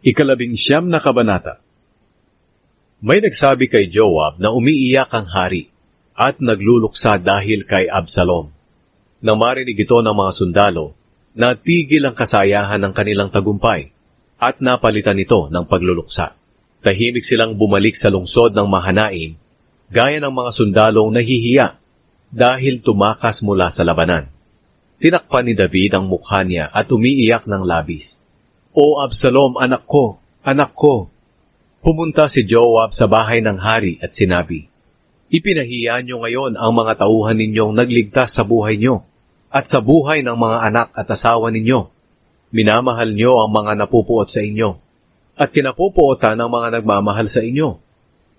Ikalabing-siyam na kabanata. May nagsabi kay Joab na umiiyak ang hari at nagluluksa dahil kay Absalom. Nang marinig ito ng mga sundalo, natigil ang kasayahan ng kanilang tagumpay at napalitan ito ng pagluluksa. Tahimik silang bumalik sa lungsod ng Mahanaim, gaya ng mga sundalong nahihiya dahil tumakas mula sa labanan. Tinakpan ni David ang mukha niya at umiiyak ng labis. "O Absalom, anak ko, anak ko!" Pumunta si Joab sa bahay ng hari at sinabi, "Ipinahiya niyo ngayon ang mga tauhan ninyong nagligtas sa buhay niyo at sa buhay ng mga anak at asawa ninyo. Minamahal niyo ang mga napupuot sa inyo at kinapupuotan ng mga nagmamahal sa inyo.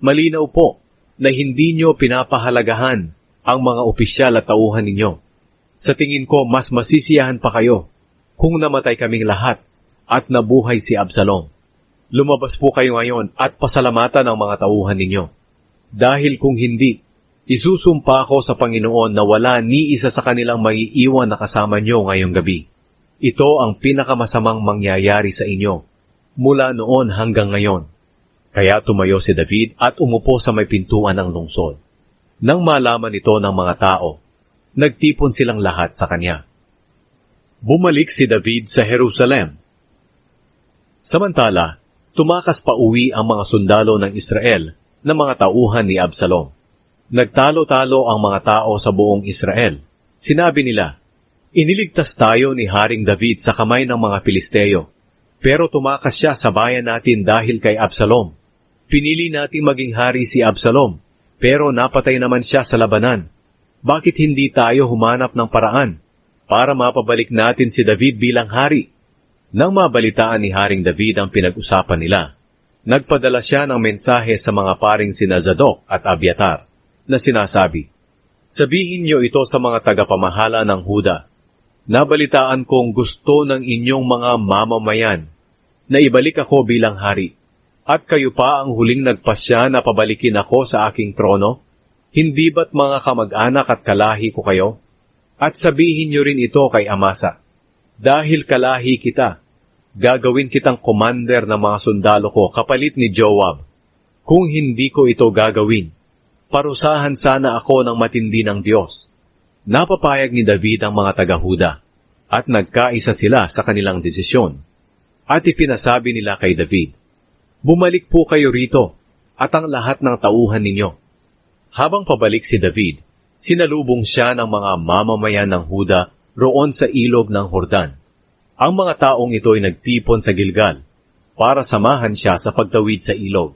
Malinaw po na hindi niyo pinapahalagahan ang mga opisyal at tauhan ninyo. Sa tingin ko, mas masisiyahan pa kayo kung namatay kaming lahat at nabuhay si Absalom. Lumabas po kayo ngayon at pasalamatan ang mga tauhan ninyo. Dahil kung hindi, isusumpa ko sa Panginoon na wala ni isa sa kanilang maiiwan na kasama nyo ngayong gabi. Ito ang pinakamasamang mangyayari sa inyo mula noon hanggang ngayon." Kaya tumayo si David at umupo sa may pintuan ng lungsod. Nang malaman ito ng mga tao, nagtipon silang lahat sa kanya. Bumalik si David sa Jerusalem. Samantala, tumakas pa uwi ang mga sundalo ng Israel na mga tauhan ni Absalom. Nagtalo-talo ang mga tao sa buong Israel. Sinabi nila, "Iniligtas tayo ni Haring David sa kamay ng mga Pilisteo, pero tumakas siya sa bayan natin dahil kay Absalom. Pinili nating maging hari si Absalom, pero napatay naman siya sa labanan. Bakit hindi tayo humanap ng paraan para mapabalik natin si David bilang hari?" Nang mabalitaan ni Haring David ang pinag-usapan nila, nagpadala siya ng mensahe sa mga paring sina Zadok at Abiatar na sinasabi, "Sabihin niyo ito sa mga tagapamahala ng Huda. Nabalitaan kong gusto ng inyong mga mamamayan na ibalik ako bilang hari, at kayo pa ang huling nagpasya na pabalikin ako sa aking trono. Hindi ba't mga kamag-anak at kalahi ko kayo? At sabihin niyo rin ito kay Amasa, dahil kalahi kita, gagawin kitang commander ng mga sundalo ko kapalit ni Joab. Kung hindi ko ito gagawin, parusahan sana ako ng matindi ng Diyos." Napapayag ni David ang mga taga-Huda at nagkaisa sila sa kanilang desisyon. At ipinasabi nila kay David, "Bumalik po kayo rito at ang lahat ng tauhan ninyo." Habang pabalik si David, sinalubong siya ng mga mamamayan ng Huda roon sa ilog ng Jordan. Ang mga taong ito ay nagtipon sa Gilgal para samahan siya sa pagtawid sa ilog.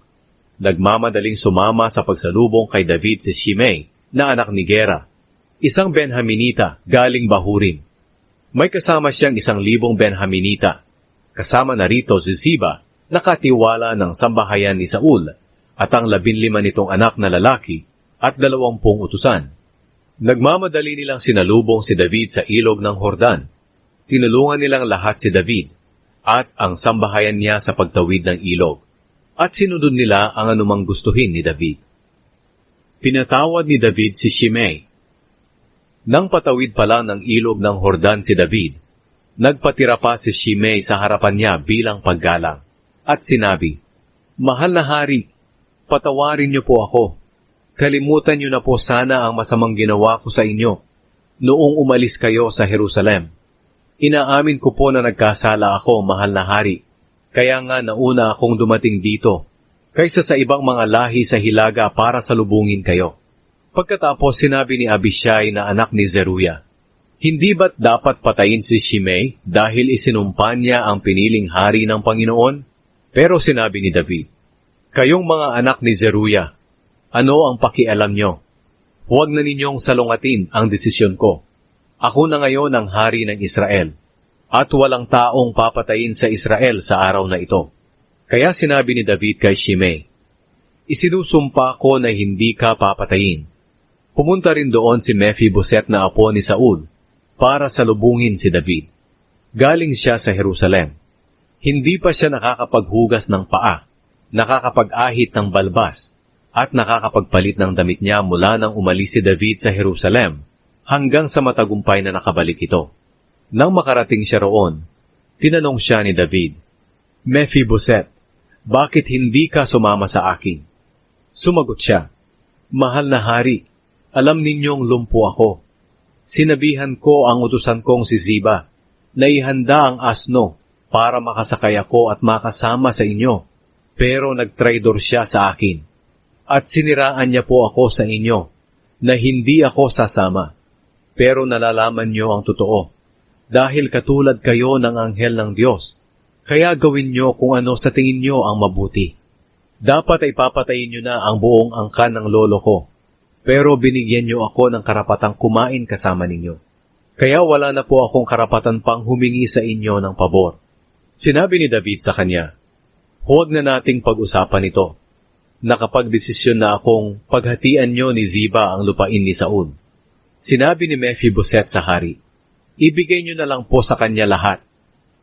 Nagmamadaling sumama sa pagsalubong kay David si Shimei na anak ni Gera, isang Benhaminita galing Bahurim. May kasama siyang 1,000 Benhaminita. Kasama na rito si Ziba, nakatiwala ng sambahayan ni Saul, at ang 15 nitong anak na lalaki at 20 utusan. Nagmamadali nilang sinalubong si David sa ilog ng Jordan. Tinulungan nilang lahat si David at ang sambahayan niya sa pagtawid ng ilog, at sinunod nila ang anumang gustuhin ni David. Pinatawad ni David si Shimei. Nang patawid pa lang ng ilog ng Jordan si David, nagpatira pa si Shimei sa harapan niya bilang paggalang, at sinabi, "Mahal na hari, patawarin niyo po ako. Kalimutan niyo na po sana ang masamang ginawa ko sa inyo noong umalis kayo sa Jerusalem. Inaamin ko po na nagkasala ako, mahal na hari. Kaya nga nauna akong dumating dito, kaysa sa ibang mga lahi sa hilaga para salubungin kayo." Pagkatapos sinabi ni Abishai na anak ni Zeruya, "Hindi ba't dapat patayin si Shimei dahil isinumpa niya ang piniling hari ng Panginoon?" Pero sinabi ni David, "Kayong mga anak ni Zeruya, ano ang pakialam nyo? Huwag na ninyong salungatin ang desisyon ko. Ako na ngayon ang hari ng Israel, at walang taong papatayin sa Israel sa araw na ito." Kaya sinabi ni David kay Shimei, "Isinusumpa ko na hindi ka papatayin." Pumunta rin doon si Mephiboset na apo ni Saul para salubungin si David. Galing siya sa Jerusalem. Hindi pa siya nakakapaghugas ng paa, nakakapag-ahit ng balbas, at nakakapagpalit ng damit niya mula nang umalis si David sa Jerusalem hanggang sa matagumpay na nakabalik ito. Nang makarating siya roon, tinanong siya ni David, Mephiboset, bakit hindi ka sumama sa akin? Sumagot siya, Mahal na hari, alam ninyong lumpo ako. Sinabihan ko ang utusan kong si Ziba na ihanda ang asno para makasakay ako at makasama sa inyo. Pero nagtraidor siya sa akin. At siniraan niya po ako sa inyo na hindi ako sasama. Pero nalalaman niyo ang totoo. Dahil katulad kayo ng anghel ng Diyos, kaya gawin niyo kung ano sa tingin niyo ang mabuti. Dapat ay papatayin niyo na ang buong angkan ng lolo ko. Pero binigyan niyo ako ng karapatang kumain kasama ninyo. Kaya wala na po akong karapatan pang humingi sa inyo ng pabor. Sinabi ni David sa kanya, Huwag na nating pag-usapan ito. Nakapagdesisyon na akong paghatian niyo ni Ziba ang lupain ni Saul. Sinabi ni Mephiboset sa hari, Ibigay niyo na lang po sa kanya lahat.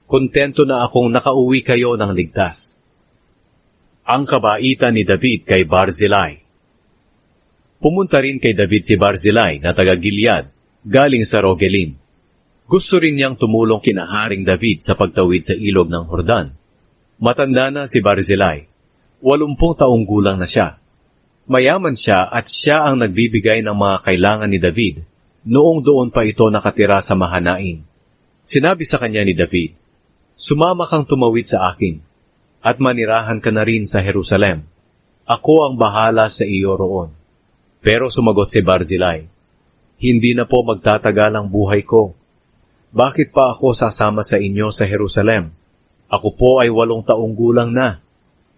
Kontento na akong nakauwi kayo ng ligtas. Ang kabaitan ni David kay Barzillai. Pumunta rin kay David si Barzillai na taga-Gilead, galing sa Rogelim. Gusto rin niyang tumulong kina Haring David sa pagtawid sa ilog ng Jordan. Matanda na si Barzillai, 80 taong gulang na siya. Mayaman siya at siya ang nagbibigay ng mga kailangan ni David noong doon pa ito nakatira sa Mahanaim. Sinabi sa kanya ni David, Sumama kang tumawid sa akin, at manirahan ka na rin sa Jerusalem. Ako ang bahala sa iyo roon. Pero sumagot si Barzillai, Hindi na po magtatagal ang buhay ko. Bakit pa ako sasama sa inyo sa Jerusalem? Ako po ay 8 taong gulang na,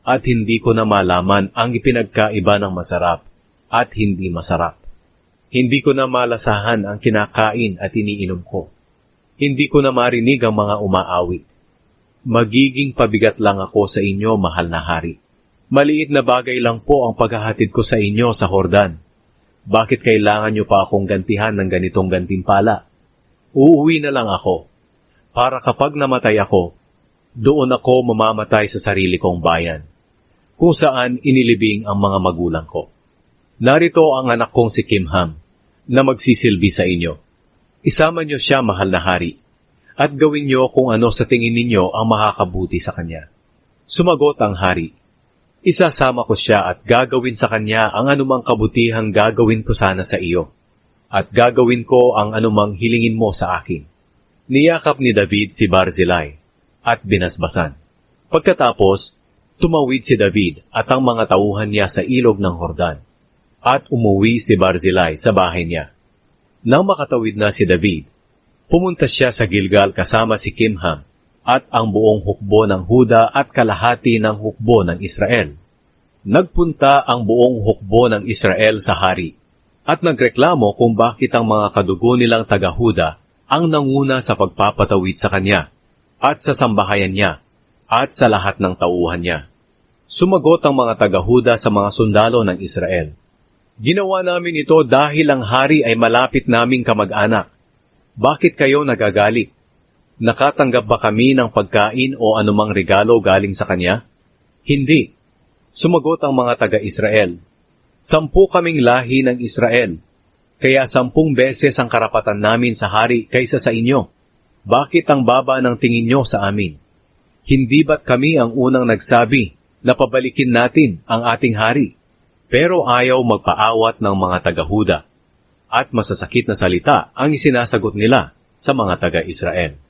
at hindi ko na malaman ang ipinagkaiba ng masarap at hindi masarap. Hindi ko na malasahan ang kinakain at iniinom ko. Hindi ko na marinig ang mga umaawit. Magiging pabigat lang ako sa inyo, mahal na hari. Maliit na bagay lang po ang paghahatid ko sa inyo sa Jordan. Bakit kailangan niyo pa akong gantihan ng ganitong gantimpala? Uuwi na lang ako, para kapag namatay ako, doon ako mamamatay sa sarili kong bayan, kung saan inilibing ang mga magulang ko. Narito ang anak kong si Kimham, na magsisilbi sa inyo. Isama niyo siya, mahal na hari, at gawin niyo kung ano sa tingin ninyo ang makakabuti sa kanya. Sumagot ang hari, Isasama ko siya at gagawin sa kanya ang anumang kabutihang gagawin ko sana sa iyo, at gagawin ko ang anumang hilingin mo sa akin. Niyakap ni David si Barzillai at binasbasan. Pagkatapos, tumawid si David at ang mga tauhan niya sa ilog ng Jordan, at umuwi si Barzillai sa bahay niya. Nang makatawid na si David, pumunta siya sa Gilgal kasama si Kimham at ang buong hukbo ng Huda at kalahati ng hukbo ng Israel. Nagpunta ang buong hukbo ng Israel sa hari at nagreklamo kung bakit ang mga kadugo nilang taga-Huda ang nanguna sa pagpapatawid sa kanya at sa sambahayan niya at sa lahat ng tauhan niya. Sumagot ang mga taga-Huda sa mga sundalo ng Israel, Ginawa namin ito dahil ang hari ay malapit naming kamag-anak. Bakit kayo nagagalit? Nakatanggap ba kami ng pagkain o anumang regalo galing sa kanya? Hindi. Sumagot ang mga taga-Israel, 10 kaming lahi ng Israel, kaya 10 beses ang karapatan namin sa hari kaysa sa inyo. Bakit ang baba ng tingin nyo sa amin? Hindi ba't kami ang unang nagsabi na pabalikin natin ang ating hari? Pero ayaw magpaawat ng mga taga-Huda, at masasakit na salita ang isinasagot nila sa mga taga-Israel.